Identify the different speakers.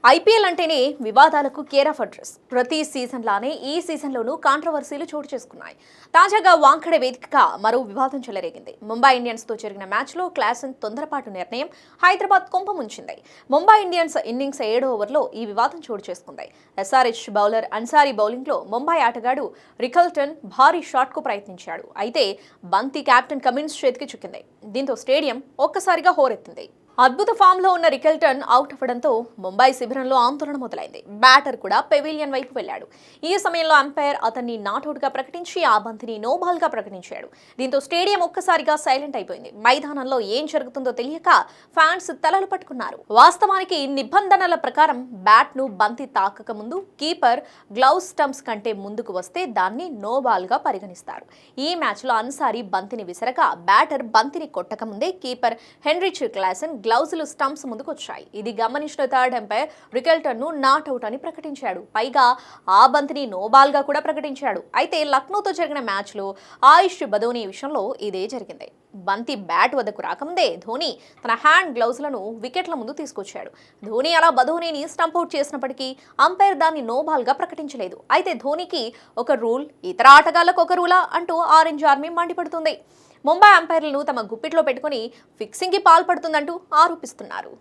Speaker 1: IPL అంటేనే వివాదాలకు care of address. ప్రతి సీజన్ లానే ఈ సీజన్లోనూ కాంట్రవర్సీలు చోటు చేసుకున్నాయి. తాజాగా వాంఖడే వేదికగా మరో వివాదం చెలరేగింది. ముంబై ఇండియన్స్తో జరిగిన మ్యాచ్లో క్లాసెన్ తొందరపాటు నిర్ణయం హైదరాబాద్ కుంపముంచింది. ముంబై ఇండియన్స్ ఇన్నింగ్స్ 7వ ఓవర్లో ఈ వివాదం చోటు చేసుకుంది. ఎస్ఆర్హెచ్ బౌలర్ అన్సారీ బౌలింగ్లో ముంబై ఆటగాడు రికల్టన్ భారీ షాట్కు ప్రయత్నించాడు. అయితే బంతి కెప్టెన్ కమిన్స్ చేతికి చిక్కింది. దీంతో స్టేడియం ఒక్కసారిగా హోరెత్తింది. అద్భుత ఫామ్లో ఉన్న రికెల్టన్ అవుట్ అవ్వడంతో ముంబై శిబిరంలో ఆందోళన మొదలైంది. బ్యాటర్ కూడా పెవిలియన్ వైపు వెళ్లాడు. ఈ సమయంలో అంపైర్ అతన్ని నాట్అవుట్గా ప్రకటించి ఆ బంతిని నోబాల్గా ప్రకటించాడు. దీంతో స్టేడియం ఒక్కసారిగా సైలెంట్ అయిపోయింది. మైదానంలో ఏం జరుగుతుందో తెలియక ఫ్యాన్స్ తలలు పట్టుకున్నారు. వాస్తవానికి నిబంధనల ప్రకారం బ్యాట్ను బంతి తాకక ముందు కీపర్ గ్లౌస్ స్టంప్స్ కంటే ముందుకు వస్తే దాన్ని నోబాల్గా పరిగణిస్తారు. ఈ మ్యాచ్లో అన్సారీ బంతిని విసరగా బ్యాటర్ బంతిని కొట్టక ముందే కీపర్ హెన్రిచ్ క్లాసెన్ గ్లౌజులు స్టంప్స్ ముందుకు వచ్చాయి. ఇది గమనించిన థర్డ్ అంపైర్ రికెల్టన్ ను నాట్అవుట్ అని ప్రకటించాడు. పైగా ఆ బంతిని నోబాల్ గా కూడా ప్రకటించాడు. అయితే లక్నోతో జరిగిన మ్యాచ్ లో ఆయుష్ బదోని విషయంలో ఇదే జరిగింది. బంతి బ్యాట్ వద్దకు రాకముందే ధోని తన హ్యాండ్ గ్లౌజులను వికెట్ల ముందు తీసుకొచ్చాడు. ధోని అలా బదోనిని స్టంప్అవుట్ చేసినప్పటికీ అంపైర్ దాన్ని నోబాల్ గా ప్రకటించలేదు. అయితే ధోనికి ఒక రూల్, ఇతర ఆటగాళ్లకు ఒక రూలా అంటూ ఆరెంజ్ ఆర్మీ మండిపడుతుంది. ముంబై అంపైర్లను తమ గుప్పిట్లో పెట్టుకుని ఫిక్సింగ్కి పాల్పడుతుందంటూ ఆరోపిస్తున్నారు.